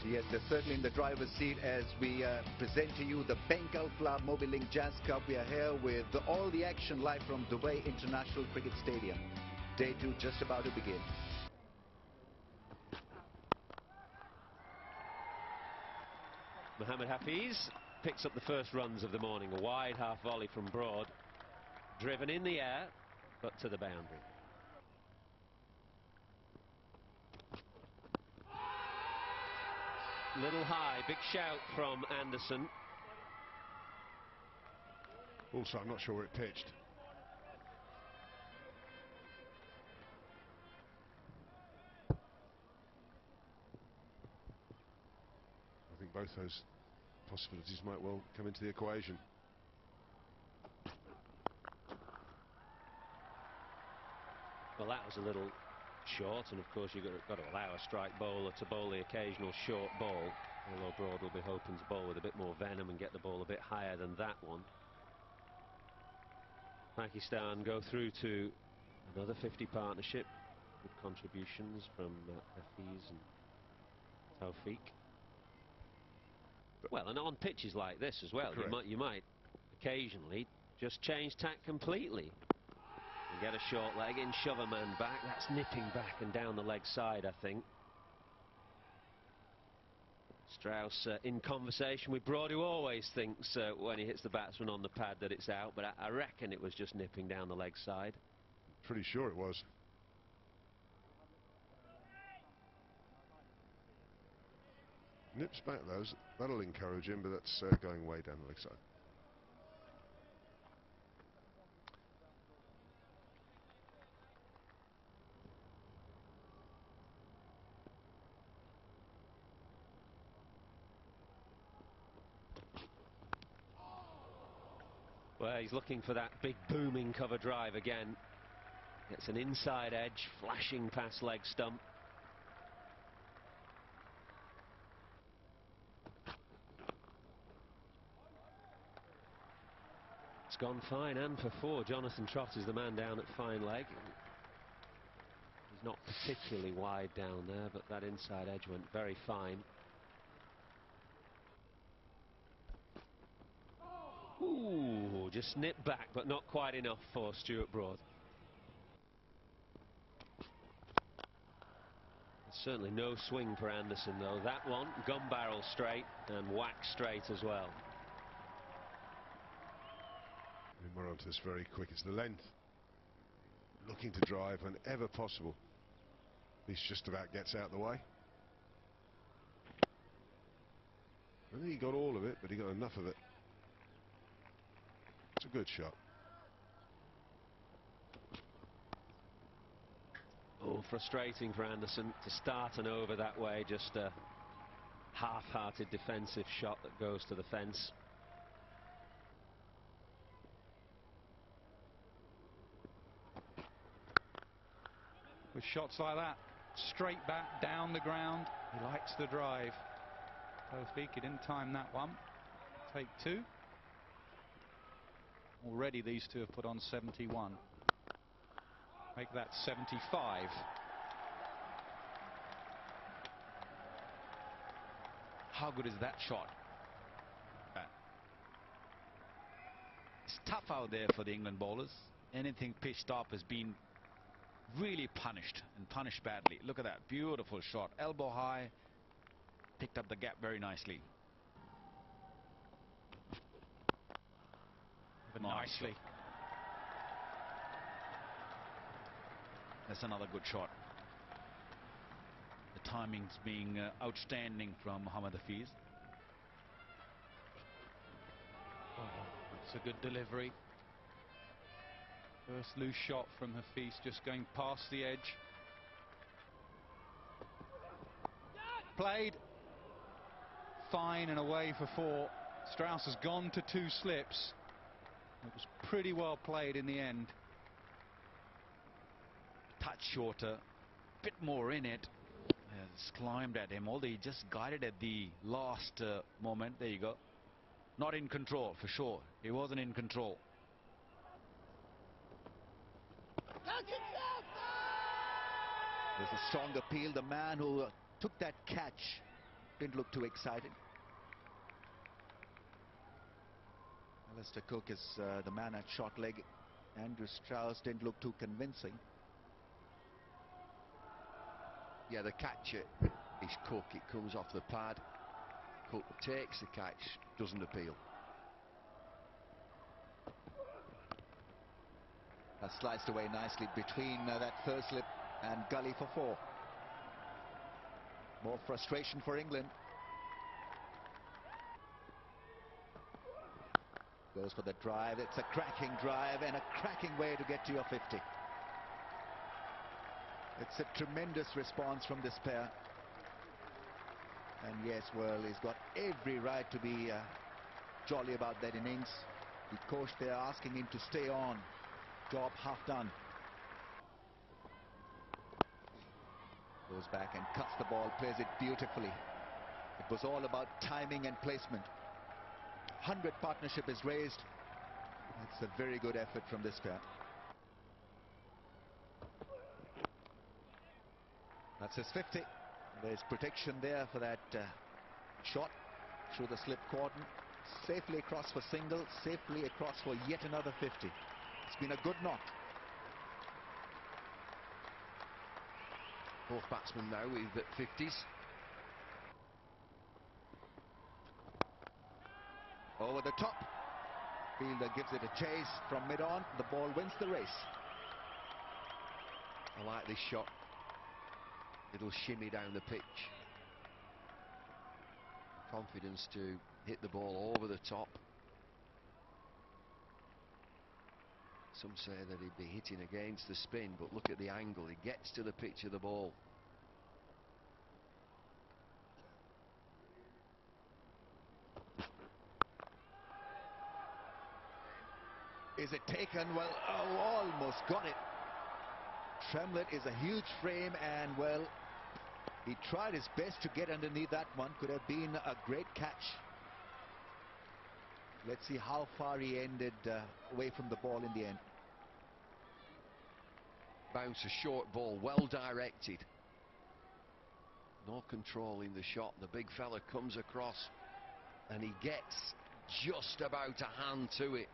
Yes, they're certainly in the driver's seat as we present to you the Bengal Club Mobilink Jazz Cup. We are here with all the action live from Dubai International Cricket Stadium. Day 2 just about to begin. Mohammad Hafeez picks up the first runs of the morning. A wide half volley from Broad, driven in the air, but to the boundary. Little high, big shout from Anderson. Also, I'm not sure where it pitched. I think both those possibilities might well come into the equation. Well, that was a little short, and of course you've got to allow a strike bowler to bowl the occasional short ball, although Broad will be hoping to bowl with a bit more venom and get the ball a bit higher than that one. Pakistan go through to another 50 partnership with contributions from Hafeez and Tawfiq. Well, and on pitches like this as well, you might occasionally just change tack completely and get a short leg in, shove a man back. That's nipping back and down the leg side, I think. Strauss in conversation with Broad, who always thinks when he hits the batsman on the pad that it's out, but I reckon it was just nipping down the leg side. Pretty sure it was. Nips back those, that'll encourage him, but that's going way down the leg side. Well, he's looking for that big booming cover drive again. Gets an inside edge, flashing past leg stump. It's gone fine and for 4. Jonathan Trott is the man down at fine leg. He's not particularly wide down there, but that inside edge went very fine. Ooh, just nipped back, but not quite enough for Stuart Broad. There's certainly no swing for Anderson, though. That one, gun barrel straight and whack straight as well. Moranta's very quick. It's the length. Looking to drive whenever possible. He just about gets out of the way. I think he got all of it, but he got enough of it. It's a good shot. Oh, frustrating for Anderson to start an over that way. Just a half-hearted defensive shot that goes to the fence. With shots like that, straight back, down the ground, he likes the drive. Tawfiq, he didn't time that one. Take 2. Already these two have put on 71. Make that 75. How good is that shot? It's tough out there for the England bowlers. Anything pitched up has been really punished, and punished badly. Look at that beautiful shot, elbow high, picked up the gap very nicely. Nicely. That's another good shot. The timing's being outstanding from Mohammad Hafeez. Oh, that's a good delivery. First loose shot from Hafeez, just going past the edge. Played. Fine and away for 4. Strauss has gone to 2 slips. It was pretty well played in the end. Touch shorter, bit more in it. Has climbed at him, although he just guided at the last moment. There you go. Not in control for sure. He wasn't in control. There's a strong appeal. The man who took that catch didn't look too excited. Alistair Cook is the man at short leg. Andrew Strauss didn't look too convincing. Yeah, the catch is Cook. It comes off the pad. Cook takes the catch, doesn't appeal. That's sliced away nicely between that first slip and gully for 4. More frustration for England. Goes for the drive. It's a cracking drive and a cracking way to get to your 50. It's a tremendous response from this pair. And yes, well, he's got every right to be jolly about that innings. The coach there asking him to stay on. Job half done. Goes back and cuts the ball, plays it beautifully. It was all about timing and placement. 100 partnership is raised. It's a very good effort from this pair. That's his 50. There's protection there for that shot through the slip cordon. Safely across for single, safely across for yet another 50. It's been a good knock. Both batsmen now with 50s. Over the top. Fielder gives it a chase from mid-on. The ball wins the race. I like this shot. Little shimmy down the pitch. Confidence to hit the ball over the top. Some say that he'd be hitting against the spin, but look at the angle. He gets to the pitch of the ball. Is it taken? Well, oh, almost got it. Tremlett is a huge frame, and well, he tried his best to get underneath that one. Could have been a great catch. Let's see how far he ended away from the ball in the end. Bounce a short ball, well directed. No control in the shot. The big fella comes across and he gets just about a hand to it.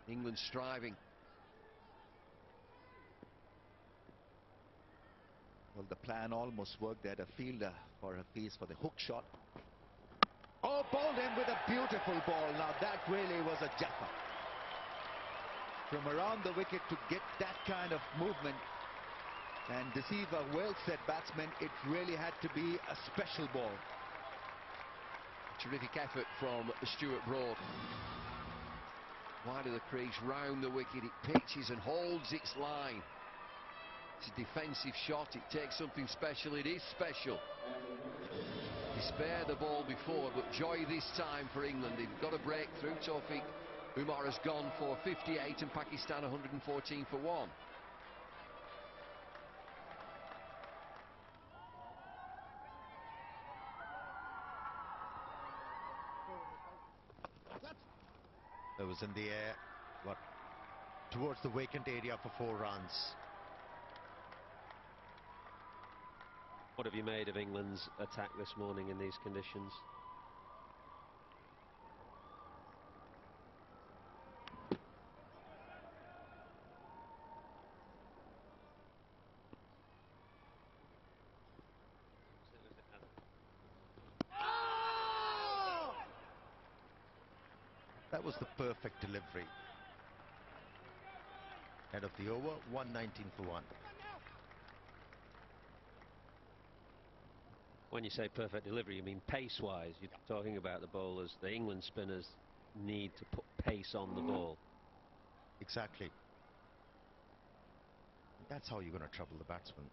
England striving. Well, the plan almost worked. They had a fielder for a piece for the hook shot. Oh, bowled in with a beautiful ball. Now that really was a jaffa. From around the wicket to get that kind of movement and deceive a well-set batsman, it really had to be a special ball. Terrific effort from Stuart Broad. Wide of the crease, round the wicket, it pitches and holds its line. It's a defensive shot, it takes something special, it is special. He spared the ball before, but joy this time for England. They've got a breakthrough. Tawfiq Umar has gone for 58 and Pakistan 114 for 1. It was in the air, but towards the vacant area for 4 runs. What have you made of England's attack this morning in these conditions? That was the perfect delivery. End of the over, 119 for 1. When you say perfect delivery, you mean pace-wise. You're talking about the bowlers. The England spinners need to put pace on the ball. Exactly. That's how you're going to trouble the batsman.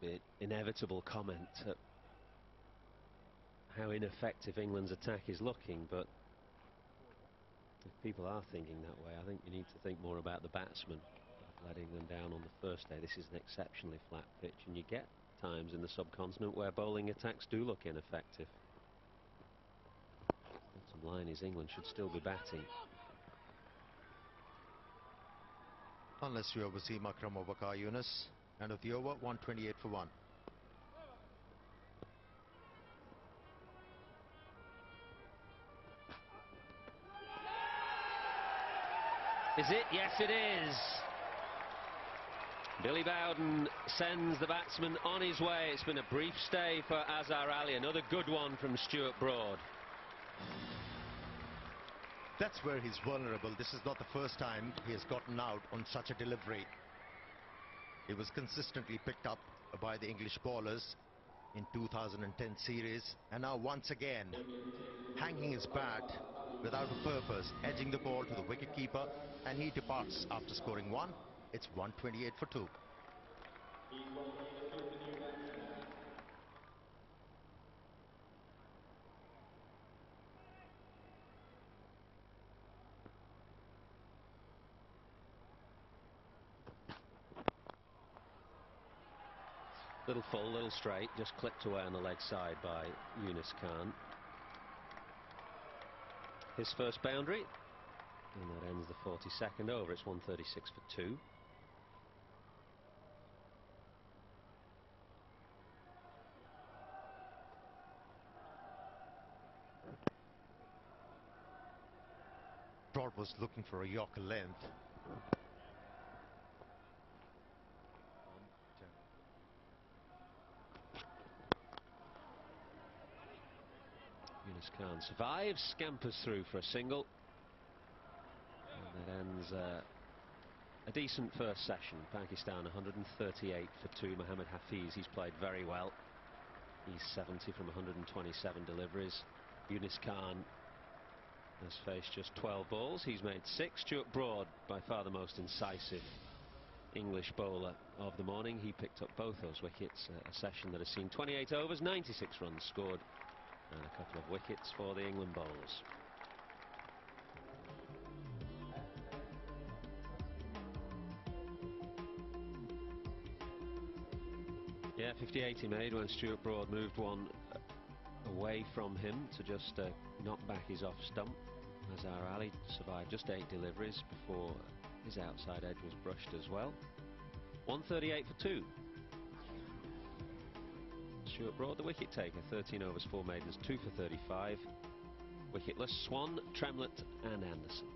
The inevitable comment at how ineffective England's attack is looking, but if people are thinking that way, I think you need to think more about the batsmen. Letting them down on the first day. This is an exceptionally flat pitch, and you get times in the subcontinent where bowling attacks do look ineffective. Bottom line is England should still be batting. Unless you oversee Makram or Waqar Yunus. End of the over, 128 for 1. Is it? Yes, it is. Billy Bowden sends the batsman on his way. It's been a brief stay for Azhar Ali. Another good one from Stuart Broad. That's where he's vulnerable. This is not the first time he has gotten out on such a delivery. He was consistently picked up by the English bowlers in 2010 series, and now once again hanging his bat without a purpose, edging the ball to the wicketkeeper, and he departs after scoring 1. It's 128 for 2. Little full, little straight, just clipped away on the leg side by Yunus Khan. His first boundary, and that ends the 42nd over. It's 136 for 2. Broad was looking for a Yorker length. Yunus Khan survives, scampers through for a single. And that ends a decent first session. Pakistan 138 for 2. Mohammad Hafiz, he's played very well. He's 70 from 127 deliveries. Yunus Khan has faced just 12 balls. He's made 6. Stuart Broad, by far the most incisive English bowler of the morning. He picked up both those wickets. A session that has seen 28 overs, 96 runs scored, and a couple of wickets for the England bowlers. Yeah, 58 he made when Stuart Broad moved one away from him to just knock back his off stump. Azhar Ali survived just 8 deliveries before his outside edge was brushed as well. 138 for 2. Stuart Broad, the wicket taker, 13 overs, 4 maidens, 2 for 35. Wicketless, Swan, Tremlett and Anderson.